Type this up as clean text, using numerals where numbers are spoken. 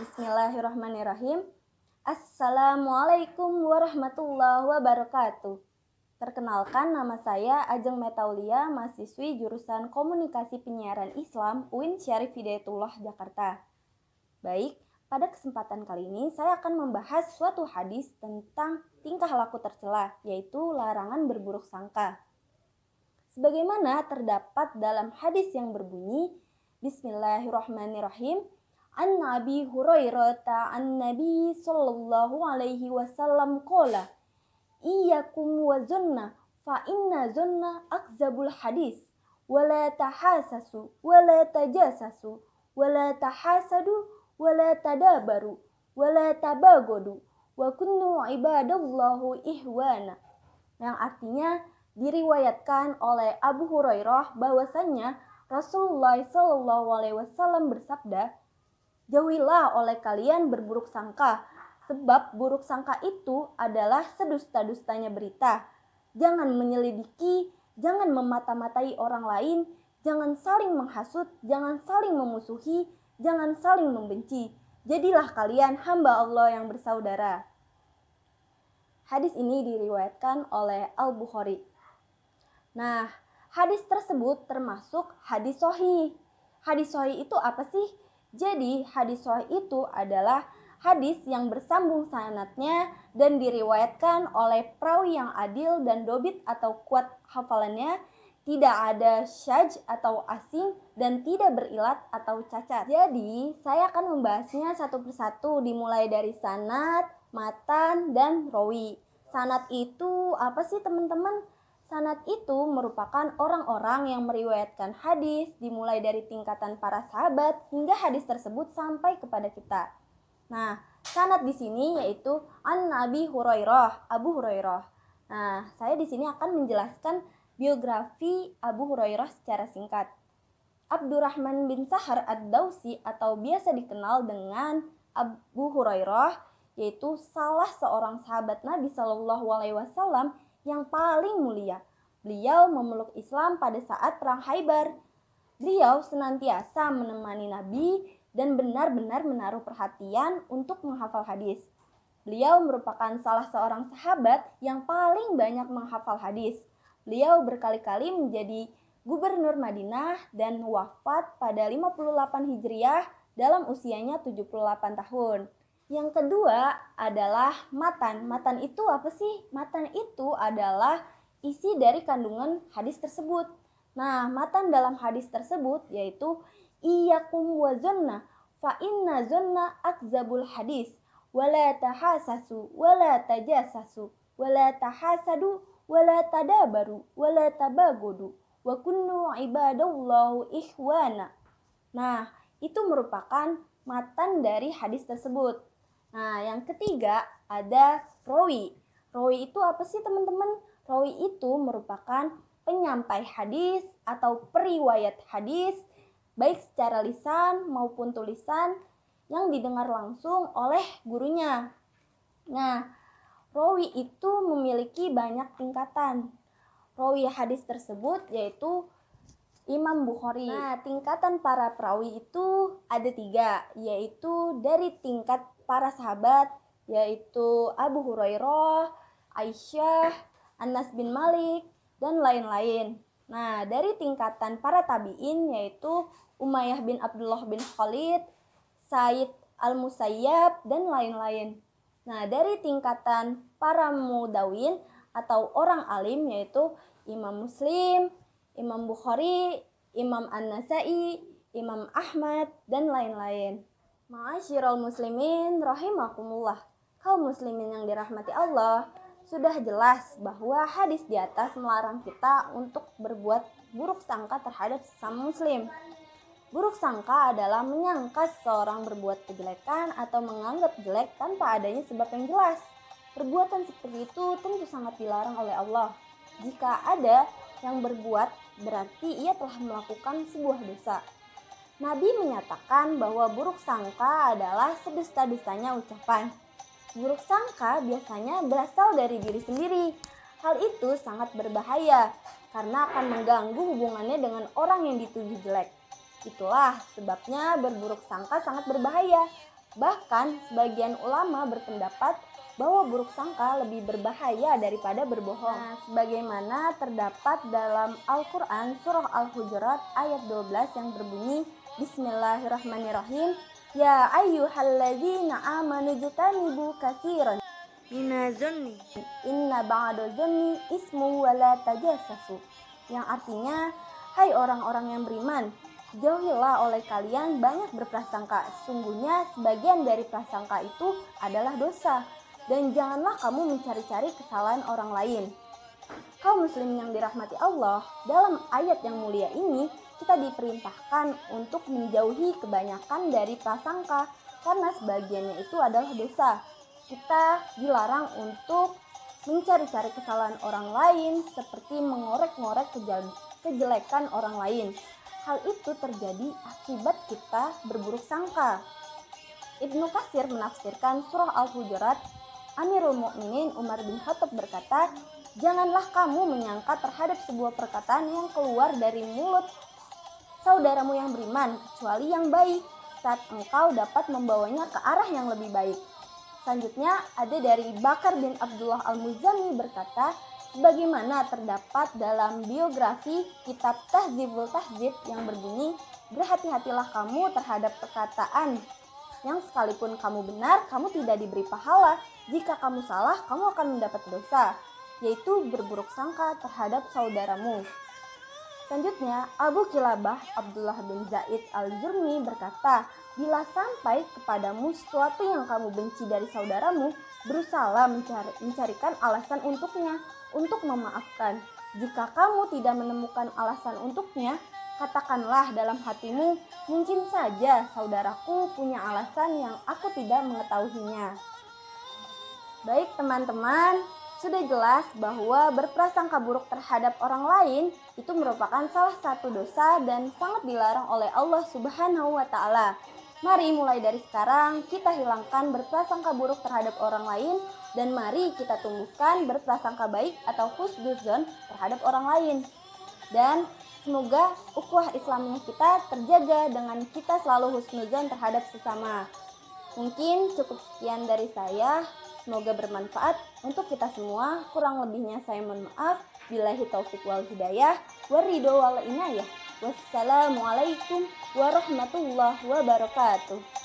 Bismillahirrahmanirrahim. Assalamualaikum warahmatullahi wabarakatuh. Perkenalkan, nama saya Ajeng Metaulia, mahasiswi jurusan Komunikasi Penyiaran Islam UIN Syarif Hidayatullah Jakarta. Baik, pada kesempatan kali ini saya akan membahas suatu hadis tentang tingkah laku tercela, yaitu larangan berburuk sangka. Sebagaimana terdapat dalam hadis yang berbunyi, Bismillahirrahmanirrahim. An Abi Hurairah an Nabi sallallahu alaihi wasallam qala iyyakum wa zunna fa inna zunna akzabul hadis wala tahasasu wala tajasasu wala tahasadu wala tadabaru wala tabagodu wa kunnu ibadallahu ihwana, yang artinya diriwayatkan oleh Abu Hurairah bahwasannya Rasulullah sallallahu alaihi wasallam bersabda, jauhilah oleh kalian berburuk sangka, sebab buruk sangka itu adalah sedusta-dustanya berita. Jangan menyelidiki, jangan memata-matai orang lain, jangan saling menghasut, jangan saling memusuhi, jangan saling membenci. Jadilah kalian hamba Allah yang bersaudara. Hadis ini diriwayatkan oleh Al-Bukhari. Nah, hadis tersebut termasuk hadis sahih. Hadis sahih itu apa sih? Jadi, hadis sahih itu adalah hadis yang bersambung sanadnya dan diriwayatkan oleh perawi yang adil dan dobit atau kuat hafalannya, tidak ada syadz atau asing, dan tidak berilat atau cacat. Jadi, saya akan membahasnya satu persatu dimulai dari sanad, matan, dan rawi. Sanad itu apa sih teman-teman? Sanad itu merupakan orang-orang yang meriwayatkan hadis dimulai dari tingkatan para sahabat hingga hadis tersebut sampai kepada kita. Nah, sanad di sini yaitu an Abi Hurairah, Abu Hurairah. Nah, saya di sini akan menjelaskan biografi Abu Hurairah secara singkat. Abdurrahman bin Sahar ad-Dausi atau biasa dikenal dengan Abu Hurairah, yaitu salah seorang sahabat Nabi Shallallahu Alaihi Wasallam yang paling mulia. Beliau memeluk Islam pada saat perang Khaybar. Beliau senantiasa menemani Nabi dan benar-benar menaruh perhatian untuk menghafal hadis. Beliau merupakan salah seorang sahabat yang paling banyak menghafal hadis. Beliau berkali-kali menjadi gubernur Madinah dan wafat pada 58 Hijriah dalam usianya 78 tahun. Yang kedua adalah matan. Matan itu apa sih? Matan itu adalah isi dari kandungan hadis tersebut. Nah, matan dalam hadis tersebut yaitu iyyakum wa zunna fa inna zunna akzabul hadis wala tahasasu wala tajasasu wala tahasadu wala tadabaru wala tabagodu wa kunnu ibadallahu ihwana. Nah, itu merupakan matan dari hadis tersebut. Nah, yang ketiga ada rawi. Rawi itu apa sih teman-teman? Rawi itu merupakan penyampai hadis atau periwayat hadis, baik secara lisan maupun tulisan yang didengar langsung oleh gurunya. Nah, rawi itu memiliki banyak tingkatan. Rawi hadis tersebut yaitu Imam Bukhari. Nah, tingkatan para perawi itu ada 3, yaitu dari tingkat para sahabat, yaitu Abu Hurairah, Aisyah, Anas bin Malik, dan lain-lain. Nah, dari tingkatan para tabi'in yaitu Umayyah bin Abdullah bin Khalid, Said al-Musayyab, dan lain-lain. Nah, dari tingkatan para mudawin atau orang alim yaitu Imam Muslim, Imam Bukhari, Imam An-Nasai, Imam Ahmad, dan lain-lain. Ma'asyiral muslimin rahimakumullah. Kaum muslimin yang dirahmati Allah, sudah jelas bahwa hadis di atas melarang kita untuk berbuat buruk sangka terhadap sesama muslim. Buruk sangka adalah menyangka seseorang berbuat kejelekan atau menganggap jelek tanpa adanya sebab yang jelas. Perbuatan seperti itu tentu sangat dilarang oleh Allah. Jika ada yang berbuat, berarti ia telah melakukan sebuah dosa. Nabi menyatakan bahwa buruk sangka adalah sedusta-dustanya ucapan. Buruk sangka biasanya berasal dari diri sendiri. Hal itu sangat berbahaya karena akan mengganggu hubungannya dengan orang yang dituju jelek. Itulah sebabnya berburuk sangka sangat berbahaya. Bahkan sebagian ulama berpendapat bahwa buruk sangka lebih berbahaya daripada berbohong. Nah, sebagaimana terdapat dalam Al-Quran surah Al-Hujurat ayat 12 yang berbunyi, Bismillahirrahmanirrahim, Ya ayyuhalladzina amanu jtanibu katsiran minazunni inna ba'da zunni ismu wa la tajassasu. Yang artinya, hai orang-orang yang beriman, jauhilah oleh kalian banyak berprasangka. Sungguhnya sebagian dari prasangka itu adalah dosa. Dan janganlah kamu mencari-cari kesalahan orang lain. Kaum muslim yang dirahmati Allah, dalam ayat yang mulia ini kita diperintahkan untuk menjauhi kebanyakan dari prasangka karena sebagiannya itu adalah dosa. Kita dilarang untuk mencari-cari kesalahan orang lain seperti mengorek-ngorek kejelekan orang lain. Hal itu terjadi akibat kita berburuk sangka. Ibnu Katsir menafsirkan surah Al-Hujurat, Amirul Mukminin Umar bin Khattab berkata, janganlah kamu menyangka terhadap sebuah perkataan yang keluar dari mulut saudaramu yang beriman, kecuali yang baik, saat engkau dapat membawanya ke arah yang lebih baik. Selanjutnya ada dari Bakar bin Abdullah Al-Muzani berkata, sebagaimana terdapat dalam biografi kitab Tahdzibul Tahdzib yang berbunyi, berhati-hatilah kamu terhadap perkataan yang sekalipun kamu benar, kamu tidak diberi pahala. Jika kamu salah, kamu akan mendapat dosa, yaitu berburuk sangka terhadap saudaramu. Selanjutnya, Abu Kilabah Abdullah bin Zaid al-Jurmi berkata, bila sampai kepadamu sesuatu yang kamu benci dari saudaramu, berusahalah mencarikan alasan untuknya, untuk memaafkan. Jika kamu tidak menemukan alasan untuknya, katakanlah dalam hatimu, mungkin saja saudaraku punya alasan yang aku tidak mengetahuinya. Baik teman-teman, sudah jelas bahwa berprasangka buruk terhadap orang lain itu merupakan salah satu dosa dan sangat dilarang oleh Allah Subhanahu wa Ta'ala. Mari mulai dari sekarang kita hilangkan berprasangka buruk terhadap orang lain dan mari kita tumbuhkan berprasangka baik atau husnuzon terhadap orang lain. Dan semoga ukhuwah Islamiyah kita terjaga dengan kita selalu husnuzon terhadap sesama. Mungkin cukup sekian dari saya. Semoga bermanfaat untuk kita semua. Kurang lebihnya saya mohon maaf. Billahi taufik wal hidayah. Waridho wal inayah. Wassalamualaikum warahmatullahi wabarakatuh.